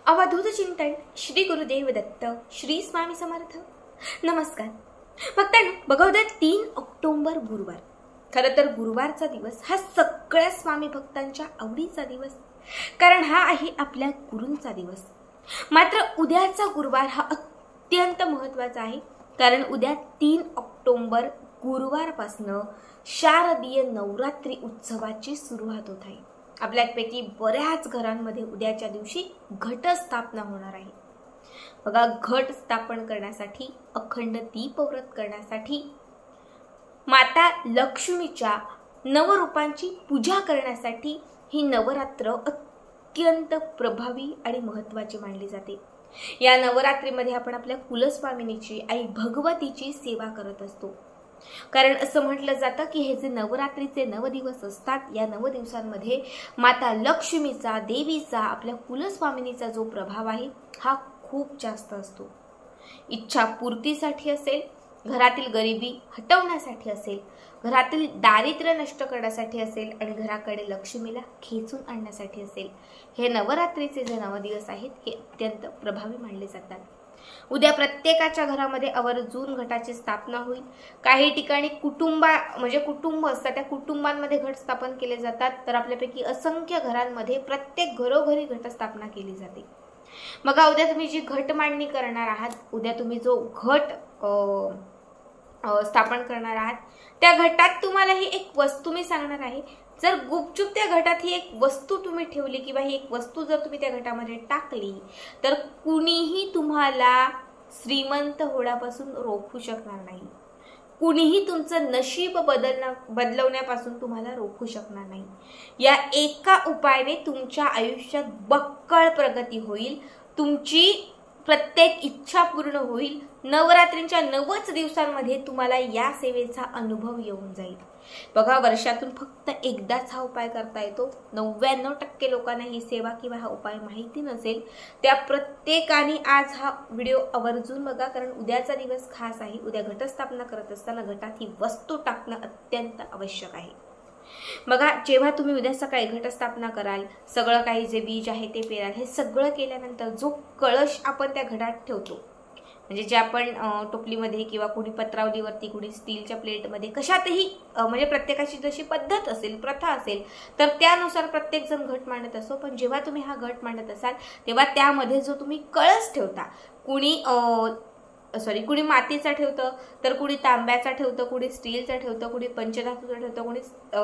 अवधूत चिंतन श्री गुरुदेव दत्त श्री स्वामी समर्थ। नमस्कार भक्तांनो, बघा उद्या 3 ऑक्टोबर गुरुवार। खरं तर गुरुवारचा दिवस हा सगळ्या स्वामी भक्तांच्या आवडीचा दिवस, कारण हा आहे आपल्या गुरूंचा दिवस। मात्र उद्याचा गुरुवार हा अत्यंत महत्त्वाचा आहे, कारण उद्या 3 ऑक्टोबर गुरुवारपासून शारदीय नवरात्री उत्सवाची सुरुवात होत आहे। आपल्यापैकी बऱ्याच घरांमध्ये उद्याच्या दिवशी घटस्थापना होणार आहे। बघा, घट स्थापन करण्यासाठी, अखंड दीपव्रत करण्यासाठी, माता लक्ष्मीच्या नवरूपांची पूजा करण्यासाठी ही नवरात्र अत्यंत प्रभावी आणि महत्त्वाची मानली जाते। या नवरात्रीमध्ये आपण आपल्या कुलस्वामिनीची आई भगवतीची सेवा करत असतो, कारण असं म्हटलं जातं की हे जे नवरात्रीचे 9 दिवस असतात, या 9 दिवसांमध्ये माता लक्ष्मीचा, देवीचा, आपल्या कुलस्वामिनीचा जो प्रभाव आहे हा खूप जास्त असतो। इच्छा पूर्तीसाठी असेल, घरातील गरिबी हटवण्यासाठी असेल, घरातील दारिद्र्य नष्ट करण्यासाठी असेल आणि घराकडे लक्ष्मीला खेचून आणण्यासाठी असेल, हे नवरात्रीचे जे 9 दिवस आहेत हे अत्यंत प्रभावी मानले जातात। उद्या प्रत्येकाच्या घरामध्ये आवर्जून घटाची स्थापना होईल। काही ठिकाणी कुटुंब असतात, त्या कुटुंबांमध्ये घट स्थापन केले जातात, तर आपल्यापैकी असंख्य घरांमध्ये प्रत्येक घरोघरी घटस्थापना केली जाते। मग उद्या तुम्ही जी घट मांडणी करणार आहात, उद्या तुम्ही जो घट स्थापन करणार आहात, त्या घटात तुम्हाला ही एक वस्तू मी सांगणार आहे। जर गुपचूप त्या घटात ही एक वस्तू तुम्ही ठेवली किंवा ही एक वस्तू जर तुम्ही त्या घटामध्ये टाकली, तर कुणीही तुम्हाला श्रीमंत होण्यापासून रोखू शकणार नाही। कुणीही तुमचं नशीब बदलवण्यापासून तुम्हाला रोखू शकणार नाही। या एका उपायाने तुमच्या आयुष्यात बक्कळ प्रगती होईल, तुमची प्रत्येक इच्छा पूर्ण होईल। नवरात्रींच्या 9च दिवसांमध्ये तुम्हाला या सेवेचा अनुभव येऊन जाईल। बघा, वर्षातून फक्त एकदाच हा उपाय करता येतो। 99% लोकांना ही सेवा किंवा हा उपाय माहिती नसेल। त्या प्रत्येकाने आज हा व्हिडिओ आवर्जून बघा, कारण उद्याचा दिवस खास आहे। उद्या घटस्थापना करत असताना घटात ही वस्तू टाकणं अत्यंत आवश्यक आहे। बघा, जेव्हा तुम्ही उद्या सकाळी घटस्थापना कराल, सगळं काही जे बीज आहे ते पेराल, हे सगळं केल्यानंतर जो कळश आपण त्या घटात ठेवतो, म्हणजे जे आपण टोपलीमध्ये किंवा कुणी पत्रावलीवरती, कुणी स्टीलच्या प्लेटमध्ये, कशातही, म्हणजे प्रत्येकाची जशी पद्धत असेल, प्रथा असेल, तर त्यानुसार प्रत्येक जण घट मांडत असतो। पण जेव्हा तुम्ही हा घट मांडत असाल, तेव्हा त्यामध्ये जो तुम्ही कळस ठेवता, कुणी मातीचा ठेवतं, तर कुणी तांब्याचा ठेवतं, कुणी स्टीलचा ठेवतं, कुणी पंचधातूचा ठेवतं, कुणी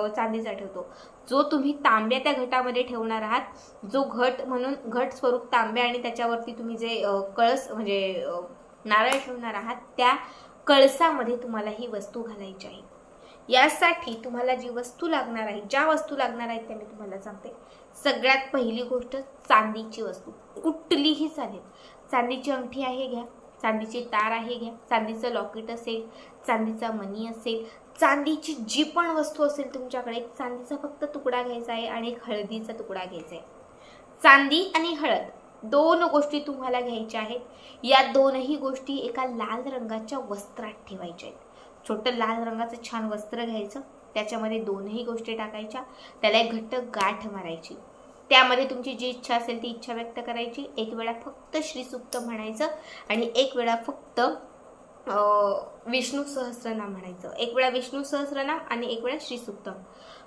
चांदीचा ठेवतो। जो तुम्ही तांब्या त्या घटामध्ये ठेवणार आहात, जो घट म्हणून घट स्वरूप तांब्या आणि त्याच्यावरती तुम्ही जे कळस म्हणजे नारळ ठेवणार आहात, त्या कळसामध्ये तुम्हाला ही वस्तू घालायची आहे। यासाठी तुम्हाला जी वस्तू लागणार आहे, ज्या वस्तू लागणार आहेत त्या मी तुम्हाला सांगते। सगळ्यात पहिली गोष्ट, चांदीची वस्तू, कुठलीही चालेल। चांदीची अंगठी आहे घ्या, चांदीची तार आहे घ्या, चांदीचं लॉकेट असेल, चांदीचा मणी असेल, चांदीची जी पण वस्तू असेल तुमच्याकडे, एक चांदीचा फक्त तुकडा घ्यायचा आहे आणि एक हळदीचा तुकडा घ्यायचा आहे। चांदी आणि हळद 2 गोष्टी तुम्हाला घ्यायच्या आहेत। या 2ही गोष्टी एका लाल रंगाच्या वस्त्रात ठेवायच्या आहेत। छोटं लाल रंगाचं छान वस्त्र घ्यायचं, त्याच्यामध्ये 2ही गोष्टी टाकायच्या, त्याला एक घट्ट गाठ मारायची। त्यामध्ये तुमची जी इच्छा असेल ती इच्छा व्यक्त करायची। एक वेळा फक्त श्रीसूक्त म्हणायचं आणि एक वेळा फक्त विष्णू सहस्रनाम म्हणायचं। एक वेळा विष्णू सहस्रनाम आणि एक वेळा श्रीसूक्त।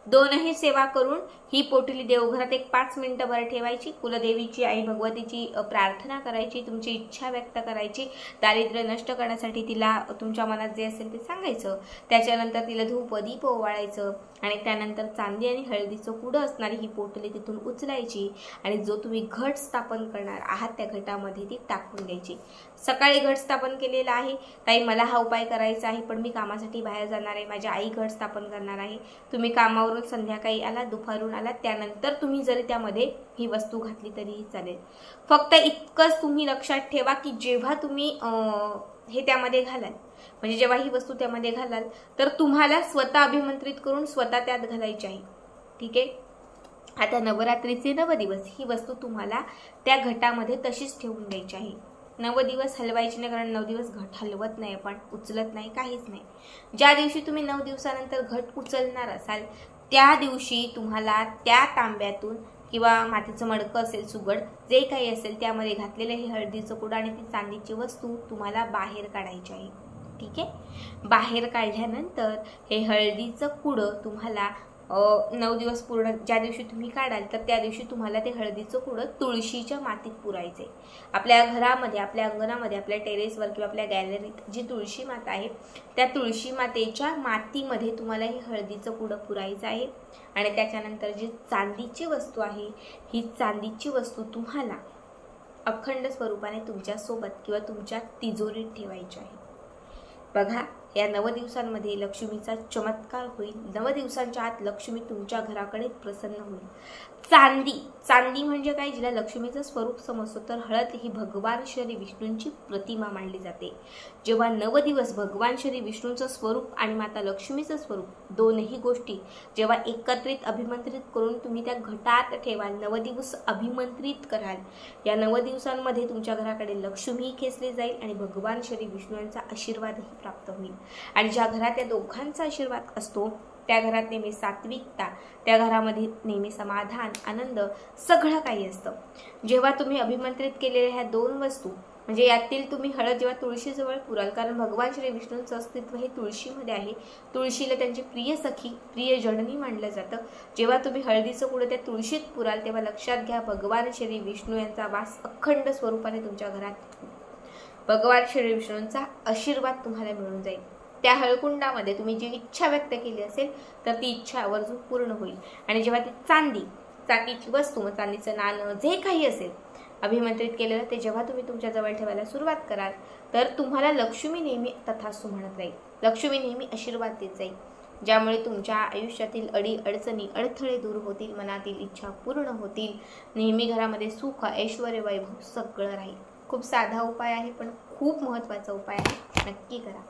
2ही सेवा करून ही पोटली देवघरात एक 5 मिनिटं ठेवायची। कुलदेवीची, आई भगवतीची प्रार्थना करायची, तुमची इच्छा व्यक्त करायची, दारिद्र्य नष्ट करण्यासाठी तिला तुमच्या मनात जे असेल ते सांगायचं। त्याच्यानंतर तिला धूप दीप ओवाळायचं आणि त्यानंतर चांदी आणि हळदीचं कुडं असणारी ही पोटली तिथून उचलायची आणि जो तुम्ही घट स्थापन करणार आहात त्या घटामध्ये ती टाकून द्यायची। सकाळी घट स्थापन केलेला आहे, ताई मला हा उपाय करायचा आहे, पण मी कामासाठी बाहेर जाणार आहे, माझी आई घट स्थापन करणार आहे। तुम्ही कामावरून संध्याकाळी आला, दुपारून आला, त्यानंतर तुम्ही जरी त्यामध्ये ही वस्तू घातली तरीही चालेल। फक्त इतकंच तुम्ही लक्षात ठेवा की जेव्हा तुम्ही हे त्यामध्ये घालाल, म्हणजे जेव्हा ही वस्तू त्यामध्ये घालाल, तर तुम्हाला स्वतः अभिमंत्रित करून स्वतः त्यात घालायची आहे। ठीक आहे। आता नवरात्रीचे 9 दिवस ही वस्तू तुम्हाला त्या घटामध्ये तशीच ठेवून द्यायची आहे। 9 दिवस हलवायची नाही, कारण 9 दिवस घट हलवत नाही, आपण उचलत नाही, काहीच नाही। ज्या दिवशी तुम्ही 9 दिवसानंतर घट उचलणार असाल, त्या दिवशी तुम्हाला त्या तांब्यातून किंवा मातीचं मडकं असेल, सुगड जे काही असेल त्यामध्ये घातलेलं हे हळदीचं कुडं आणि ती चांदीची वस्तू तुम्हाला बाहेर काढायची आहे. ठीक आहे. बाहेर काढल्यानंतर हे हळदीचं कुडं तुम्हाला 9 दिवस पूर्ण, ज्या दिवशी तुम्ही काढाल तर त्या दिवशी तुम्हाला ते हळदीचं कुडं तुळशीच्या मातीत पुरायचे. आपल्या घरामध्ये, आपल्या अंगणामध्ये, आपल्या टेरेसवर किंवा आपल्या गॅलरीत जी तुळशी माता आहे त्या तुळशी मातेच्या मातीमध्ये तुम्हाला हे हळदीचं कुडं पुरायचं आहे. आणि त्याच्यानंतर जी चांदीची वस्तू आहे, ही चांदीची वस्तू तुम्हाला अखंड स्वरूपाने तुमच्यासोबत किंवा तुमच्या तिजोरीत ठेवायची आहे. बघा, या 9 दिवसांमध्ये लक्ष्मीचा चमत्कार होईल. 9 दिवसांच्या आत लक्ष्मी तुमच्या घराकडे प्रसन्न होईल. चांदी म्हणजे काय, जिला लक्ष्मीचं स्वरूप समजतो, तर हळद ही भगवान श्री विष्णूंची प्रतिमा मानली जाते. जेव्हा 9 दिवस भगवान श्री विष्णूंचं स्वरूप आणि माता लक्ष्मीचं स्वरूप दोनही गोष्टी जेव्हा एकत्रित अभिमंत्रित करून तुम्ही त्या घटात ठेवाल, 9 दिवस अभिमंत्रित कराल, या 9 दिवसांमध्ये तुमच्या घराकडे लक्ष्मी खेचली जाईल आणि भगवान श्री विष्णू यांचा आशीर्वादही प्राप्त होईल. आणि ज्या घरात या दोघांचा आशीर्वाद असतो त्या घरात नेहमी सात्विकता, त्या घरामध्ये नेहमी समाधान, आनंद सगळं काही असतं. जेव्हा तुम्ही अभिमंत्रित केलेल्या ह्या 2 वस्तू, म्हणजे यातील तुम्ही हळद जेव्हा तुळशीजवळ पुराल, कारण भगवान श्री विष्णूंचं अस्तित्व हे तुळशीमध्ये आहे, तुळशीला त्यांची प्रिय सखी, प्रिय जननी मानलं जातं. जेव्हा तुम्ही हळदीचं कुडं त्या तुळशीत पुराल तेव्हा लक्षात घ्या, भगवान श्री विष्णू यांचा वास अखंड स्वरूपाने तुमच्या घरात, भगवान श्री विष्णूंचा आशीर्वाद तुम्हाला मिळून जाईल. त्या हळकुंडामध्ये तुम्ही जी इच्छा व्यक्त केली असेल तर ती इच्छा आवर्जून पूर्ण होईल. आणि जेव्हा ती चांदीची वस्तू, मग चांदीचं नाणं जे काही असेल अभिमंत्रित केलेलं, ते जेव्हा तुम्ही तुमच्या जवळ ठेवायला सुरुवात कराल तर तुम्हाला लक्ष्मी नेहमी तथास्तु म्हणत राहील, लक्ष्मी नेहमी आशीर्वाद देत जाईल, ज्यामुळे तुमच्या आयुष्यातील अडचणी, अडथळे दूर होतील, मनातील इच्छा पूर्ण होतील, नेहमी घरामध्ये सुख, ऐश्वर्य, वैभव सगळं राहील. खूप साधा उपाय आहे पण खूप महत्त्वाचा उपाय आहे, नक्की करा.